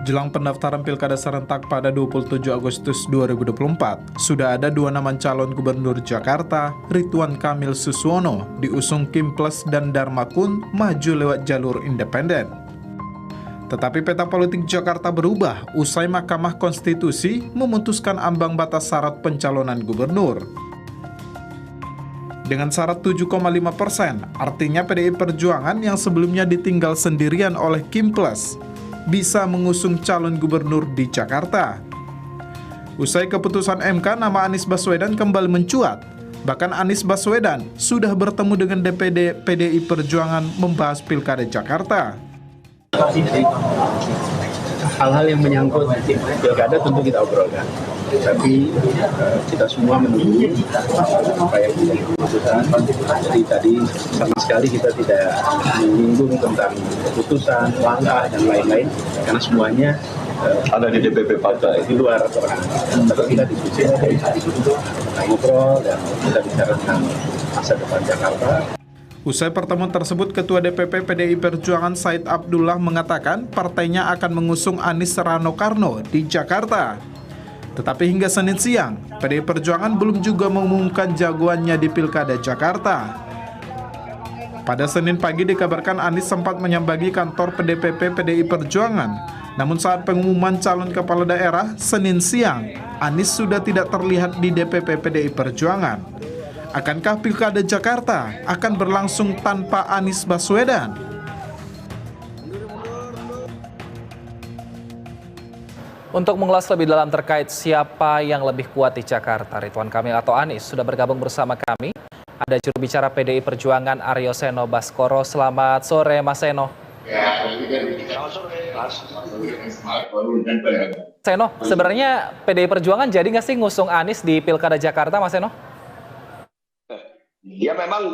Jelang pendaftaran Pilkada serentak pada 27 Agustus 2024, sudah ada dua nama calon gubernur Jakarta, Ridwan Kamil Suswono, diusung Kim Plus dan Dharma Kun maju lewat jalur independen. Tetapi peta politik Jakarta berubah usai Mahkamah Konstitusi memutuskan ambang batas syarat pencalonan gubernur. Dengan syarat 7,5%, artinya PDI Perjuangan yang sebelumnya ditinggal sendirian oleh Kim Plus bisa mengusung calon gubernur di Jakarta. Usai keputusan MK, nama Anies Baswedan kembali mencuat. Bahkan Anies Baswedan sudah bertemu dengan DPD PDI Perjuangan membahas Pilkada Jakarta. Hal-hal yang menyangkut pilkada tentu kita obrolkan, tapi kita semua menunggu apa yang menjadi keputusan. Jadi tadi sama sekali kita tidak menyinggung tentang keputusan, langkah dan lain-lain, karena semuanya ada di DPP partai di luar orang. Tapi kita diskusi, kita ngobrol dan kita bicara tentang masa depan Jakarta. Usai pertemuan tersebut, Ketua DPP PDI Perjuangan Said Abdullah mengatakan partainya akan mengusung Anies Rano Karno di Jakarta. Tetapi hingga Senin siang, PDI Perjuangan belum juga mengumumkan jagoannya di Pilkada Jakarta. Pada Senin pagi dikabarkan Anies sempat menyambangi kantor DPP PDI Perjuangan. Namun saat pengumuman calon kepala daerah Senin siang, Anies sudah tidak terlihat di DPP PDI Perjuangan. Akankah Pilkada Jakarta akan berlangsung tanpa Anies Baswedan? Untuk mengulas lebih dalam terkait siapa yang lebih kuat di Jakarta, Ridwan Kamil atau Anies, sudah bergabung bersama kami. Ada juru bicara PDI Perjuangan Aryo Seno Baskoro. Selamat sore, Mas Seno. Seno, sebenarnya PDI Perjuangan jadi nggak sih ngusung Anies di Pilkada Jakarta, Mas Seno? Ya memang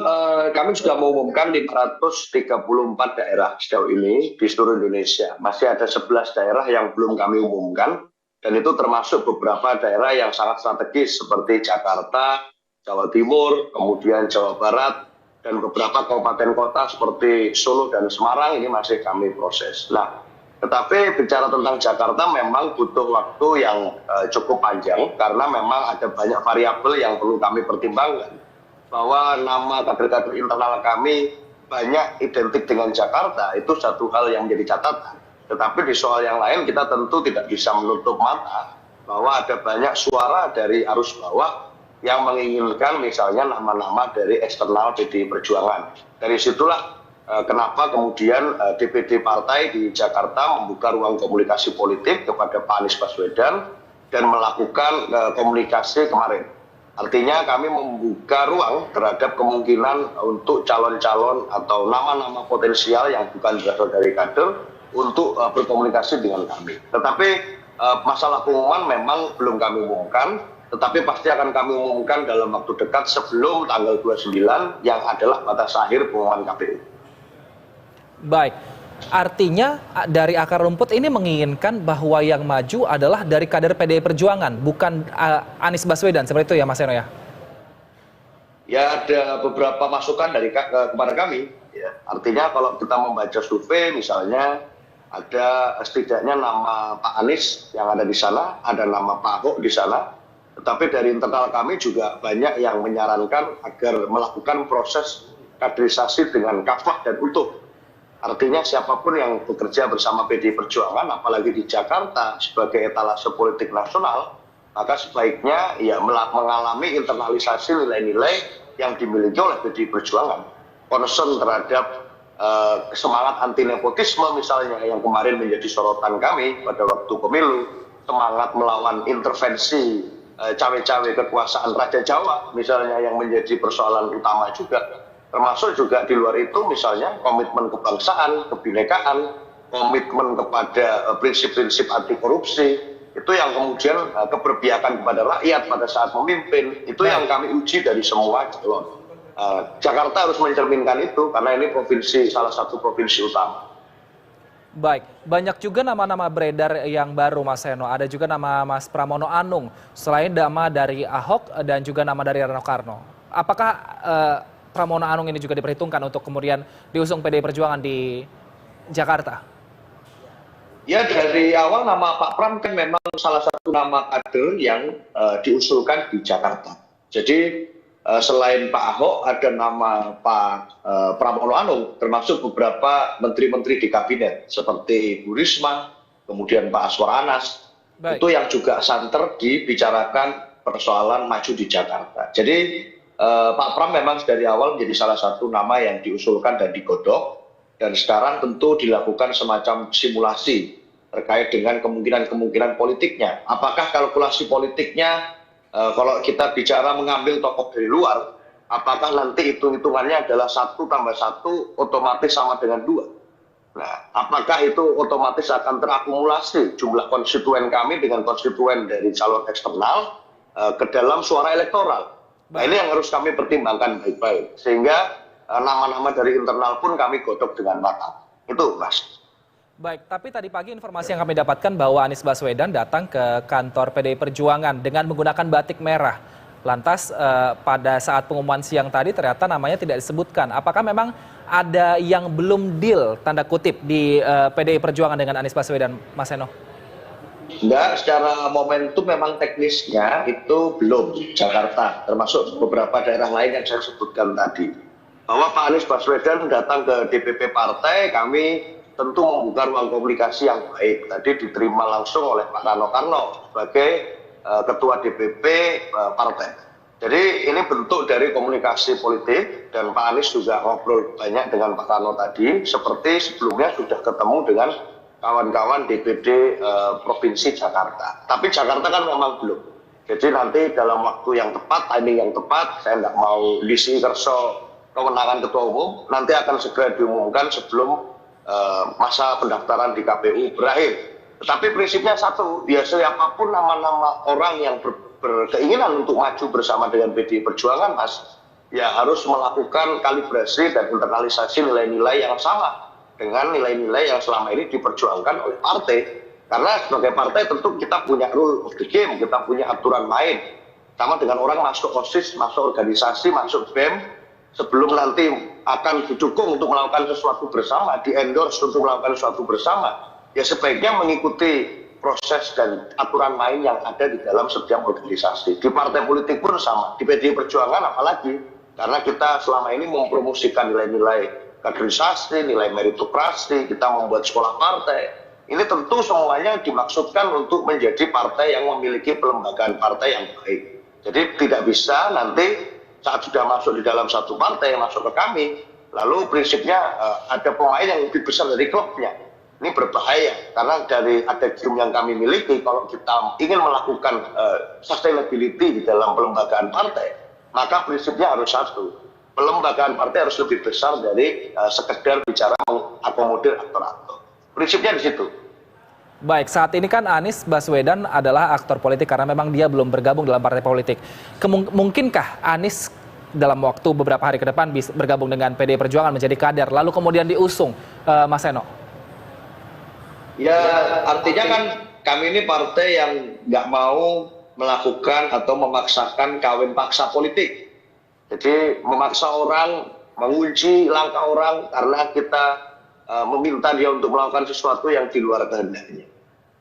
kami sudah mengumumkan 534 daerah sejauh ini di seluruh Indonesia. Masih ada 11 daerah yang belum kami umumkan, dan itu termasuk beberapa daerah yang sangat strategis seperti Jakarta, Jawa Timur, kemudian Jawa Barat, dan beberapa kabupaten kota seperti Solo dan Semarang ini masih kami proses. Nah, tetapi bicara tentang Jakarta memang butuh waktu yang cukup panjang karena memang ada banyak variabel yang perlu kami pertimbangkan. Bahwa nama kader-kader internal kami banyak identik dengan Jakarta, itu satu hal yang menjadi catatan. Tetapi di soal yang lain kita tentu tidak bisa menutup mata bahwa ada banyak suara dari arus bawah yang menginginkan misalnya nama-nama dari eksternal PDI Perjuangan. Dari situlah kenapa kemudian DPD partai di Jakarta membuka ruang komunikasi politik kepada Pak Anies Baswedan dan melakukan komunikasi kemarin. Artinya kami membuka ruang terhadap kemungkinan untuk calon-calon atau nama-nama potensial yang bukan berasal dari kader untuk berkomunikasi dengan kami. Tetapi masalah pengumuman memang belum kami umumkan, tetapi pasti akan kami umumkan dalam waktu dekat sebelum tanggal 29 yang adalah batas akhir pengumuman KPU. Baik. Artinya dari akar rumput ini menginginkan bahwa yang maju adalah dari kader PDI Perjuangan, bukan Anies Baswedan, seperti itu ya Mas Seno ya? Ya ada beberapa masukan dari kepada kami. Ya. Artinya kalau kita membaca survei misalnya ada setidaknya nama Pak Anies yang ada di sana, ada nama Pak Ahok di sana. Tetapi dari internal kami juga banyak yang menyarankan agar melakukan proses kaderisasi dengan kafah dan utuh. Artinya siapapun yang bekerja bersama PDI Perjuangan, apalagi di Jakarta sebagai etalase politik nasional, maka sebaiknya ya mengalami internalisasi nilai-nilai yang dimiliki oleh PDI Perjuangan. Concern terhadap semangat anti nepotisme misalnya yang kemarin menjadi sorotan kami pada waktu pemilu, semangat melawan intervensi cawe-cawe kekuasaan Raja Jawa misalnya yang menjadi persoalan utama juga. Termasuk juga di luar itu misalnya komitmen kebangsaan, kebinekaan, komitmen kepada prinsip-prinsip anti korupsi, itu yang kemudian keberpihakan kepada rakyat pada saat memimpin, itu yang kami uji dari semua calon. Jakarta harus mencerminkan itu karena ini salah satu provinsi utama. Baik, banyak juga nama-nama beredar yang baru Mas Seno, ada juga nama Mas Pramono Anung, selain nama dari Ahok dan juga nama dari Rano Karno. Apakah Pramono Anung ini juga diperhitungkan untuk kemudian diusung PDI Perjuangan di Jakarta? Ya, dari awal nama Pak Pram kan memang salah satu nama kader yang diusulkan di Jakarta. Jadi selain Pak Ahok ada nama Pak Pramono Anung, termasuk beberapa menteri-menteri di kabinet seperti Bu Risma, kemudian Pak Aswar Anas. Baik. Itu yang juga santer dibicarakan persoalan maju di Jakarta. Jadi Pak Pram memang dari awal menjadi salah satu nama yang diusulkan dan digodok. Dan sekarang tentu dilakukan semacam simulasi terkait dengan kemungkinan-kemungkinan politiknya. Apakah kalkulasi politiknya, kalau kita bicara mengambil tokoh dari luar, apakah nanti hitung-hitungannya adalah 1 tambah 1 otomatis sama dengan 2? Nah, apakah itu otomatis akan terakumulasi jumlah konstituen kami dengan konstituen dari calon eksternal ke dalam suara elektoral? Nah, ini yang harus kami pertimbangkan baik-baik. Sehingga nama-nama dari internal pun kami godok dengan matang. Itu, Mas. Baik, tapi tadi pagi informasi yang kami dapatkan bahwa Anies Baswedan datang ke kantor PDI Perjuangan dengan menggunakan batik merah. Lantas pada saat pengumuman siang tadi ternyata namanya tidak disebutkan. Apakah memang ada yang belum deal, tanda kutip, di PDI Perjuangan dengan Anies Baswedan, Mas Seno? Enggak, secara momentum memang teknisnya itu belum Jakarta, termasuk beberapa daerah lain yang saya sebutkan tadi. Bahwa Pak Anies Baswedan datang ke DPP partai, kami tentu membuka ruang komunikasi yang baik. Tadi diterima langsung oleh Pak Rano Karno sebagai Ketua DPP partai. Jadi ini bentuk dari komunikasi politik, dan Pak Anies juga ngobrol banyak dengan Pak Rano tadi, seperti sebelumnya sudah ketemu dengan kawan-kawan DPD Provinsi Jakarta. Tapi Jakarta kan memang belum. Jadi nanti dalam waktu yang tepat, timing yang tepat, saya tidak mau ngisi kerso kewenangan Ketua Umum, nanti akan segera diumumkan sebelum masa pendaftaran di KPU berakhir. Tetapi prinsipnya satu, ya siapapun nama-nama orang yang berkeinginan untuk maju bersama dengan PDI Perjuangan, Mas, ya harus melakukan kalibrasi dan internalisasi nilai-nilai yang sama dengan nilai-nilai yang selama ini diperjuangkan oleh partai. Karena sebagai partai tentu kita punya rule of the game, kita punya aturan main. Sama dengan orang masuk OSIS, masuk organisasi, masuk BEM, sebelum nanti akan didukung untuk melakukan sesuatu bersama, di-endorse untuk melakukan sesuatu bersama, ya sebaiknya mengikuti proses dan aturan main yang ada di dalam setiap organisasi. Di partai politik pun sama, di PDI Perjuangan apalagi, karena kita selama ini mempromosikan nilai-nilai kaderisasi, nilai meritokrasi, kita membuat sekolah partai. Ini tentu semuanya dimaksudkan untuk menjadi partai yang memiliki pelembagaan partai yang baik. Jadi tidak bisa nanti saat sudah masuk di dalam satu partai, masuk ke kami, lalu prinsipnya ada pemain yang lebih besar dari klubnya. Ini berbahaya, karena dari ada game yang kami miliki, kalau kita ingin melakukan sustainability di dalam pelembagaan partai, maka prinsipnya harus satu. Pelembagaan partai harus lebih besar dari sekedar bicara mengakomodir aktor-aktor. Prinsipnya di situ. Baik, saat ini kan Anies Baswedan adalah aktor politik karena memang dia belum bergabung dalam partai politik. Mungkinkah Anies dalam waktu beberapa hari ke depan bisa bergabung dengan PDI Perjuangan menjadi kader, lalu kemudian diusung, Mas Seno? Ya, artinya kan kami ini partai yang nggak mau melakukan atau memaksakan kawin paksa politik. Jadi memaksa orang, mengunci langkah orang karena kita meminta dia untuk melakukan sesuatu yang di luar kehendaknya.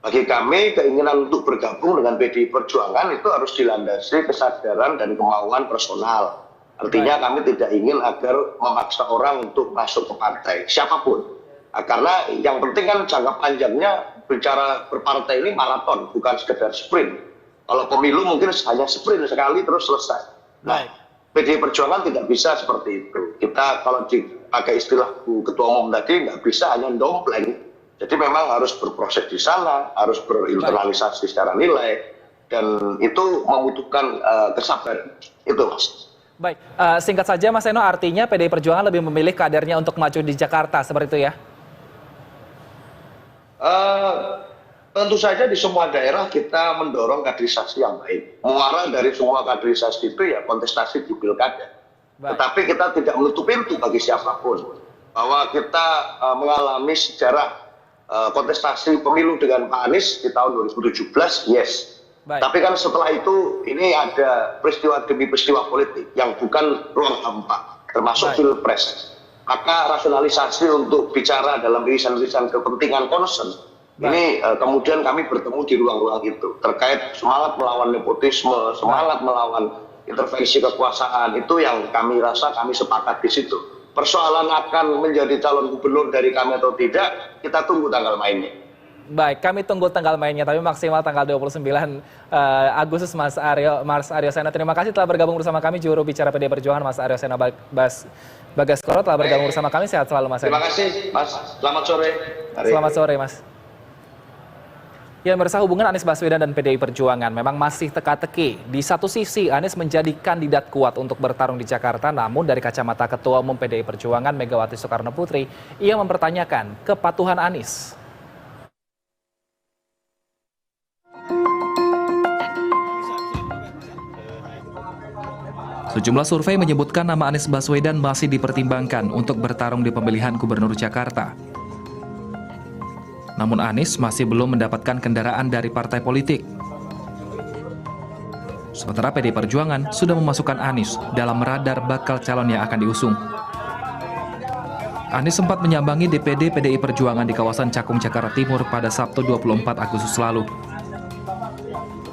Bagi kami, keinginan untuk bergabung dengan PDI Perjuangan itu harus dilandasi kesadaran dan kemauan personal. Artinya kami tidak ingin agar memaksa orang untuk masuk ke partai, siapapun. Karena yang penting kan jangka panjangnya bicara berpartai ini maraton, bukan sekedar sprint. Kalau pemilu mungkin hanya sprint sekali terus selesai. Nah, PDI Perjuangan tidak bisa seperti itu. Kita kalau dipakai istilah Bu Ketua Umum tadi, nggak bisa hanya dompleng. Jadi memang harus berproses di sana, harus berinternalisasi secara nilai, dan itu membutuhkan kesabaran. Itu, Mas. Baik, singkat saja Mas Seno, artinya PDI Perjuangan lebih memilih kadernya untuk maju di Jakarta, seperti itu ya? Tentu saja di semua daerah kita mendorong kaderisasi yang baik. Muara dari semua kaderisasi itu ya kontestasi di pilkada. Tetapi kita tidak menutup pintu bagi siapapun. Bahwa kita mengalami sejarah kontestasi pemilu dengan Pak Anies di tahun 2017, yes. Baik. Tapi kan setelah itu ini ada peristiwa demi peristiwa politik yang bukan ruang hampa, termasuk Pilpres. Maka rasionalisasi untuk bicara dalam irisan-irisan kepentingan concern Ini kemudian kami bertemu di ruang-ruang itu terkait semangat melawan nepotisme, semangat melawan intervensi kekuasaan, itu yang kami rasa kami sepakat di situ. Persoalan akan menjadi calon gubernur dari kami atau tidak, kita tunggu tanggal mainnya. Baik, kami tunggu tanggal mainnya, tapi maksimal tanggal 29 Agustus, Mas Aryo Sena. Terima kasih telah bergabung bersama kami, juru bicara PDI Perjuangan, Mas Aryo Sena Bagaskoro telah bergabung bersama kami. Sehat selalu, Mas. Terima kasih, Mas. Selamat sore. Selamat sore, Mas. Ya, pemirsa, hubungan Anies Baswedan dan PDI Perjuangan memang masih teka-teki. Di satu sisi, Anies menjadi kandidat kuat untuk bertarung di Jakarta, namun dari kacamata Ketua Umum PDI Perjuangan Megawati Soekarno Putri, ia mempertanyakan kepatuhan Anies. Sejumlah survei menyebutkan nama Anies Baswedan masih dipertimbangkan untuk bertarung di pemilihan Gubernur Jakarta. Namun Anies masih belum mendapatkan kendaraan dari partai politik. Sementara PDI Perjuangan sudah memasukkan Anies dalam radar bakal calon yang akan diusung. Anies sempat menyambangi DPD PDI Perjuangan di kawasan Cakung, Jakarta Timur pada Sabtu 24 Agustus lalu.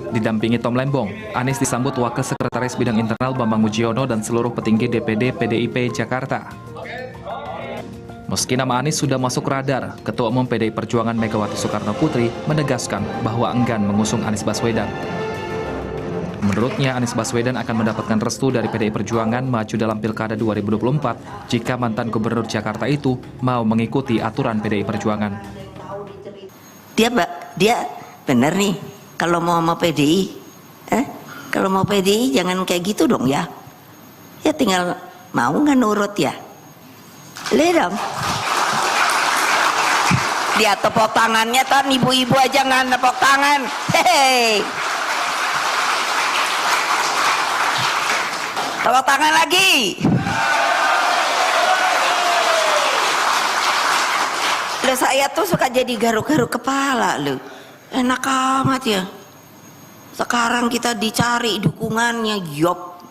Didampingi Tom Lembong, Anies disambut Wakil Sekretaris Bidang Internal Bambang Mujiono dan seluruh petinggi DPD PDIP Jakarta. Meski nama Anies sudah masuk radar, Ketua Umum PDI Perjuangan Megawati Soekarno Putri menegaskan bahwa enggan mengusung Anies Baswedan. Menurutnya, Anies Baswedan akan mendapatkan restu dari PDI Perjuangan maju dalam Pilkada 2024 jika mantan Gubernur Jakarta itu mau mengikuti aturan PDI Perjuangan. Dia benar nih, kalau mau PDI, kalau mau PDI jangan kayak gitu dong ya. Ya tinggal mau nggak nurut ya. Lihat dong. Dia tepuk tangannya, tan ibu-ibu aja nggak tepuk tangan. Hei. Tepuk tangan lagi. Loh, saya tuh suka jadi garuk-garuk kepala loh. Enak amat ya. Sekarang kita dicari dukungannya, Yop.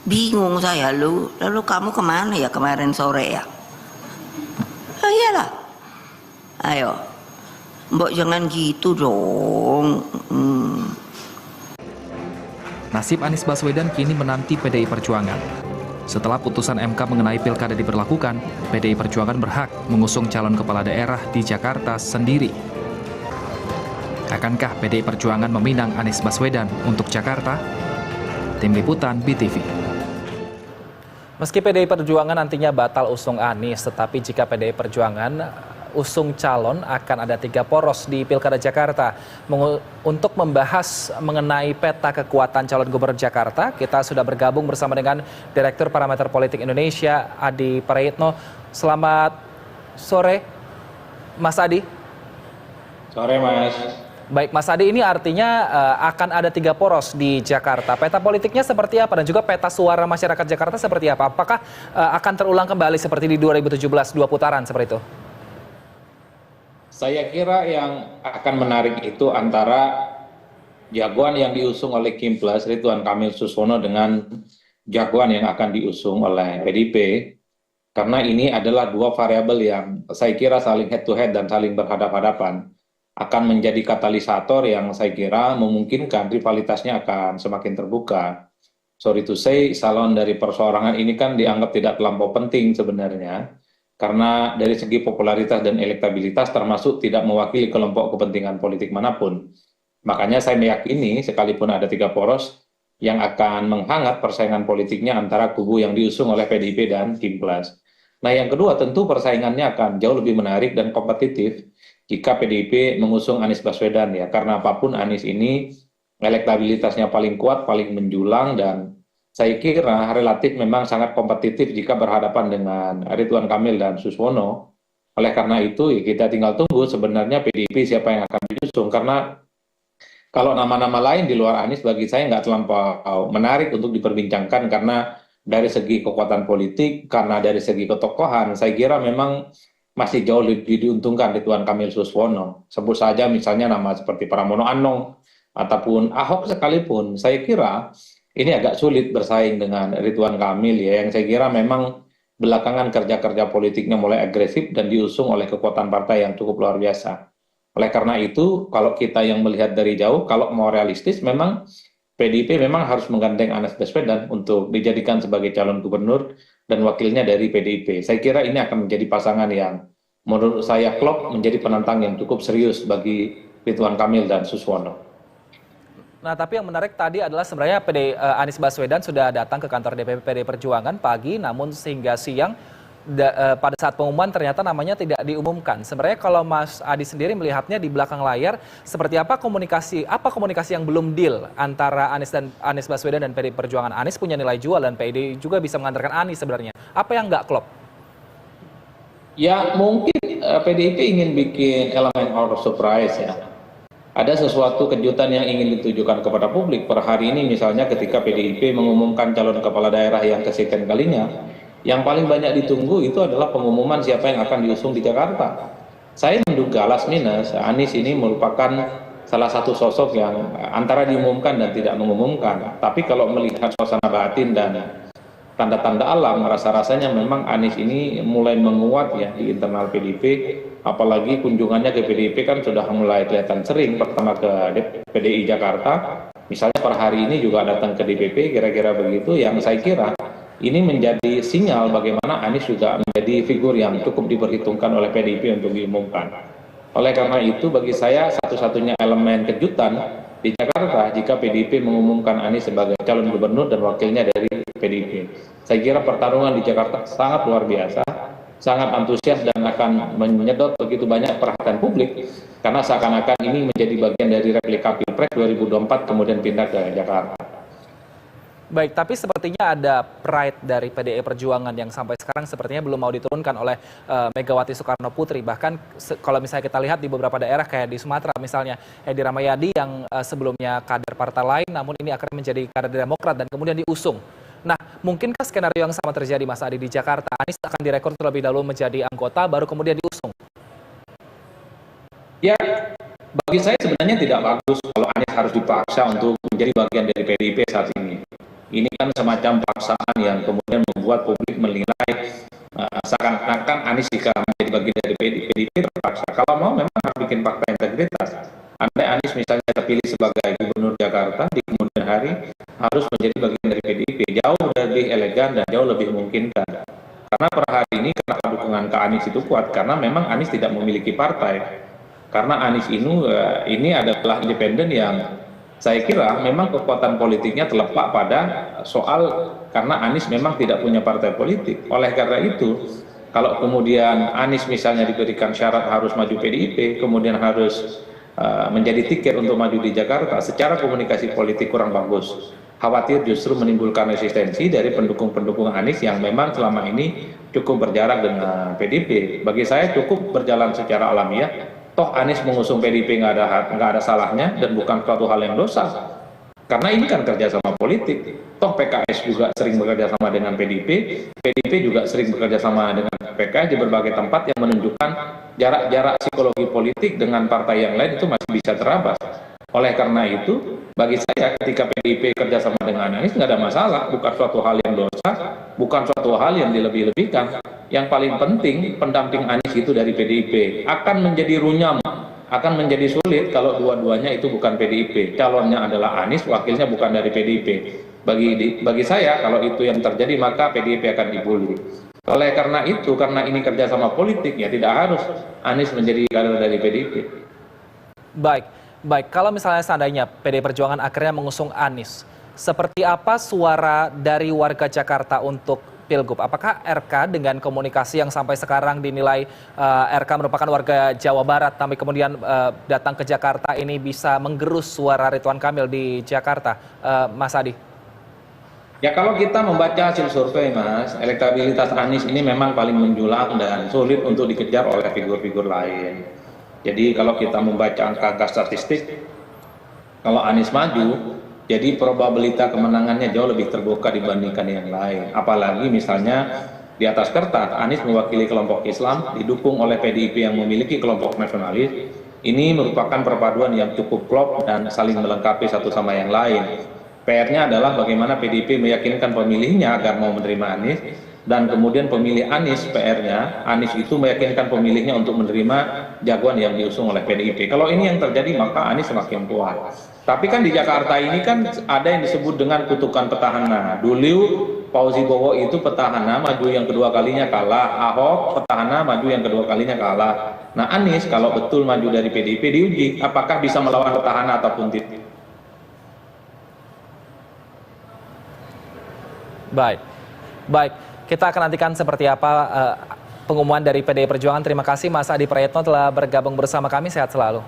Bingung saya lu. Lalu kamu kemana ya kemarin sore ya? Oh iyalah. Ayo. Mbok jangan gitu dong. Nasib Anies Baswedan kini menanti PDI Perjuangan. Setelah putusan MK mengenai pilkada diberlakukan, PDI Perjuangan berhak mengusung calon kepala daerah di Jakarta sendiri. Akankah PDI Perjuangan meminang Anies Baswedan untuk Jakarta? Tim Liputan BTV. Meski PDI Perjuangan nantinya batal usung Anies, tetapi jika PDI Perjuangan usung calon akan ada 3 poros di Pilkada Jakarta. Untuk membahas mengenai peta kekuatan calon gubernur Jakarta, kita sudah bergabung bersama dengan Direktur Parameter Politik Indonesia, Adi Praitno. Selamat sore, Mas Adi. Sore, Mas. Baik, Mas Adi, ini artinya akan ada 3 poros di Jakarta. Peta politiknya seperti apa dan juga peta suara masyarakat Jakarta seperti apa? Apakah akan terulang kembali seperti di 2017, 2 putaran seperti itu? Saya kira yang akan menarik itu antara jagoan yang diusung oleh Kim Plus, Ridwan Kamil Suswono, dengan jagoan yang akan diusung oleh PDIP. Karena ini adalah 2 variabel yang saya kira saling head to head dan saling berhadapan-hadapan. Akan menjadi katalisator yang saya kira memungkinkan rivalitasnya akan semakin terbuka. Sorry to say, salon dari perseorangan ini kan dianggap tidak terlampau penting sebenarnya, karena dari segi popularitas dan elektabilitas termasuk tidak mewakili kelompok kepentingan politik manapun. Makanya saya meyakini sekalipun ada 3 poros yang akan menghangat persaingan politiknya antara kubu yang diusung oleh PDIP dan Kim Plus. Nah, yang kedua tentu persaingannya akan jauh lebih menarik dan kompetitif jika PDIP mengusung Anies Baswedan ya, karena apapun Anies ini elektabilitasnya paling kuat, paling menjulang, dan saya kira relatif memang sangat kompetitif jika berhadapan dengan Ridwan Kamil dan Suswono. Oleh karena itu ya kita tinggal tunggu sebenarnya PDIP siapa yang akan diusung, karena kalau nama-nama lain di luar Anies bagi saya nggak terlampau menarik untuk diperbincangkan, karena dari segi kekuatan politik, karena dari segi ketokohan, saya kira memang masih jauh lebih diuntungkan Ridwan Kamil Suswono. Sebut saja misalnya nama seperti Pramono Anung ataupun Ahok sekalipun, saya kira ini agak sulit bersaing dengan Ridwan Kamil ya, yang saya kira memang belakangan kerja-kerja politiknya mulai agresif dan diusung oleh kekuatan partai yang cukup luar biasa. Oleh karena itu, kalau kita yang melihat dari jauh, kalau mau realistis, memang PDIP memang harus menggandeng Anies Baswedan untuk dijadikan sebagai calon gubernur dan wakilnya dari PDIP. Saya kira ini akan menjadi pasangan yang menurut saya klop, menjadi penantang yang cukup serius bagi Ridwan Kamil dan Suswono. Nah, tapi yang menarik tadi adalah sebenarnya Anies Baswedan sudah datang ke kantor DPP PDI Perjuangan pagi, namun sehingga siang pada saat pengumuman ternyata namanya tidak diumumkan. Sebenarnya kalau Mas Adi sendiri melihatnya di belakang layar, seperti apa komunikasi yang belum deal antara Anies Baswedan dan PDI Perjuangan? Anies punya nilai jual dan PDI juga bisa mengantarkan Anies sebenarnya. Apa yang nggak klop? Ya mungkin PDIP ingin bikin elemen of surprise ya. Ada sesuatu kejutan yang ingin ditujukan kepada publik. Per hari ini misalnya ketika PDIP mengumumkan calon kepala daerah yang kesekian kalinya, yang paling banyak ditunggu itu adalah pengumuman siapa yang akan diusung di Jakarta. Saya menduga last minus, Anies ini merupakan salah satu sosok yang antara diumumkan dan tidak mengumumkan. Tapi kalau melihat suasana batin dan tanda-tanda alam, rasa-rasanya memang Anies ini mulai menguat ya di internal PDIP. Apalagi kunjungannya ke PDIP kan sudah mulai kelihatan sering, pertama ke PDI Jakarta, misalnya per hari ini juga datang ke DPP, kira-kira begitu, yang saya kira ini menjadi sinyal bagaimana Anies juga menjadi figur yang cukup diperhitungkan oleh PDIP untuk diumumkan. Oleh karena itu bagi saya satu-satunya elemen kejutan di Jakarta jika PDIP mengumumkan Anies sebagai calon gubernur dan wakilnya dari PDIP. Saya kira pertarungan di Jakarta sangat luar biasa, sangat antusias dan akan menyedot begitu banyak perhatian publik karena seakan-akan ini menjadi bagian dari replika Pilpres 2024 kemudian pindah ke Jakarta. Baik, tapi sepertinya ada pride dari PDI Perjuangan yang sampai sekarang sepertinya belum mau diturunkan oleh Megawati Soekarno Putri. Bahkan kalau misalnya kita lihat di beberapa daerah kayak di Sumatera misalnya, Edi Rahmayadi yang sebelumnya kader partai lain namun ini akan menjadi kader Demokrat dan kemudian diusung. Nah, mungkinkah skenario yang sama terjadi Mas Adi di Jakarta? Anies akan direkrut terlebih dahulu menjadi anggota, baru kemudian diusung? Ya, bagi saya sebenarnya tidak bagus kalau Anies harus dipaksa untuk menjadi bagian dari PDIP saat ini. Ini kan semacam paksaan yang kemudian membuat publik menilai seakan-akan Anies jika menjadi bagian dari PDIP terpaksa. Kalau mau memang harus bikin fakta integritas. Andai Anies misalnya terpilih sebagai gubernur Jakarta di kemudian hari harus menjadi bagian dari PDIP, jauh lebih elegan dan jauh lebih memungkinkan. Karena per hari ini kenapa dukungan ke Anies itu kuat? Karena memang Anies tidak memiliki partai. Karena Anies ini adalah independen yang saya kira memang kekuatan politiknya terletak pada soal karena Anies memang tidak punya partai politik. Oleh karena itu, kalau kemudian Anies misalnya diberikan syarat harus maju PDIP, kemudian harus menjadi tiket untuk maju di Jakarta, secara komunikasi politik kurang bagus. Khawatir justru menimbulkan resistensi dari pendukung-pendukung Anies yang memang selama ini cukup berjarak dengan PDIP. Bagi saya cukup berjalan secara alamiah. Toh Anies mengusung PDIP nggak ada salahnya dan bukan suatu hal yang dosa. Karena ini kan kerjasama politik. Toh PKS juga sering bekerja sama dengan PDIP, PDIP juga sering bekerja sama dengan PKS di berbagai tempat yang menunjukkan jarak-jarak psikologi politik dengan partai yang lain itu masih bisa terabas. Oleh karena itu, bagi saya ketika PDIP kerjasama dengan Anies nggak ada masalah, bukan suatu hal yang dosa, bukan suatu hal yang dilebih-lebihkan. Yang paling penting pendamping Anies itu dari PDIP akan menjadi runyam, akan menjadi sulit kalau dua-duanya itu bukan PDIP. Calonnya adalah Anies, wakilnya bukan dari PDIP. Bagi saya kalau itu yang terjadi maka PDIP akan dibully. Oleh karena itu, karena ini kerjasama politik ya tidak harus Anies menjadi kader dari PDIP. Baik. Kalau misalnya seandainya PDI Perjuangan akhirnya mengusung Anies, seperti apa suara dari warga Jakarta untuk Pilgub? Apakah RK dengan komunikasi yang sampai sekarang dinilai RK merupakan warga Jawa Barat, tapi kemudian datang ke Jakarta ini bisa menggerus suara Ridwan Kamil di Jakarta, Mas Adi? Ya kalau kita membaca hasil survei Mas, elektabilitas Anies ini memang paling menjulang dan sulit untuk dikejar oleh figur-figur lain. Jadi kalau kita membaca angka-angka statistik, kalau Anies maju, jadi probabilitas kemenangannya jauh lebih terbuka dibandingkan yang lain. Apalagi misalnya di atas kertas, Anies mewakili kelompok Islam, didukung oleh PDIP yang memiliki kelompok nasionalis. Ini merupakan perpaduan yang cukup klop dan saling melengkapi satu sama yang lain. PR-nya adalah bagaimana PDIP meyakinkan pemilihnya agar mau menerima Anies, dan kemudian pemilih Anies, PR-nya Anies itu meyakinkan pemilihnya untuk menerima jagoan yang diusung oleh PDIP. Kalau ini yang terjadi maka Anies semakin kuat. Tapi kan di Jakarta ini kan ada yang disebut dengan kutukan petahana. Dulu Fauzi Bowo itu petahana, maju yang kedua kalinya kalah. Ahok petahana, maju yang kedua kalinya kalah. Nah Anies kalau betul maju dari PDIP diuji apakah bisa melawan petahana ataupun tidak. Baik. Kita akan nantikan seperti apa pengumuman dari PDI Perjuangan. Terima kasih Mas Adi Prayetno telah bergabung bersama kami. Sehat selalu.